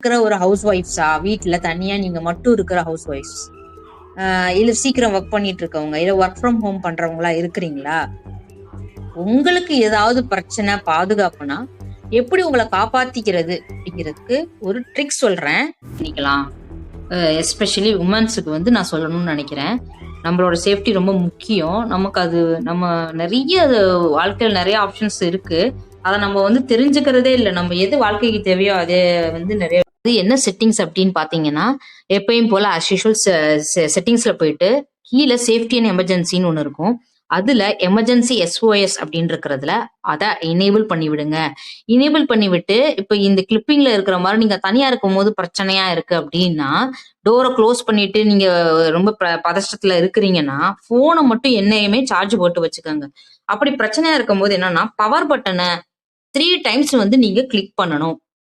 இருக்கிற ஒரு ஹவுஸ் ஒய்ஃப்ஸா, வீட்டுல தனியா நீங்க மட்டும் இருக்கிற ஹவுஸ் ஒய்ஃப்ஸ், இல்ல சீக்கிரம் ஒர்க் பண்ணிட்டு இருக்கவங்க, இல்ல ஒர்க் ஃப்ரம் ஹோம் பண்றவங்களா இருக்கிறீங்களா? உங்களுக்கு ஏதாவது பிரச்சனை, பாதுகாப்புனா எப்படி உங்களை காப்பாத்திக்கிறது அப்படிங்கிறதுக்கு ஒரு ட்ரிக் சொல்றேன். பண்ணிக்கலாம். எஸ்பெஷலி உமன்ஸுக்கு வந்து நான் சொல்லணும்னு நினைக்கிறேன். நம்மளோட சேஃப்டி ரொம்ப முக்கியம். நமக்கு அது நம்ம நிறைய வாழ்க்கையில் நிறைய ஆப்ஷன்ஸ் இருக்கு. அதை நம்ம வந்து தெரிஞ்சுக்கிறதே இல்லை. நம்ம எது வாழ்க்கைக்கு தேவையோ அதே வந்து நிறைய என்ன செட்டிங்ஸ் அப்படின்னு பாத்தீங்கன்னா, எப்பயும் போல அஸ் யூஷுவல் செட்டிங்ஸ்ல போயிட்டு கீழே சேஃப்டி அண்ட் எமர்ஜென்சின்னு ஒன்று இருக்கும். அதுல எமர்ஜென்சி SOS அப்படின்னு இருக்கிறதுல அதை எனேபிள் பண்ணி விடுங்க. எனேபிள் பண்ணி விட்டு இப்ப இந்த கிளிப்பிங்ல இருக்கிற மாதிரி நீங்க தனியா இருக்கும் போது பிரச்சனையா இருக்கு அப்படின்னா, டோரை க்ளோஸ் பண்ணிட்டு நீங்க ரொம்ப பதஷ்டத்துல இருக்கிறீங்கன்னா, போனை மட்டும் என்னையுமே சார்ஜ் போட்டு வச்சுக்கோங்க. அப்படி பிரச்சனையா இருக்கும் போது என்னன்னா, பவர் பட்டனை 3 டைம்ஸ் வந்து நீங்க கிளிக் பண்ணணும்.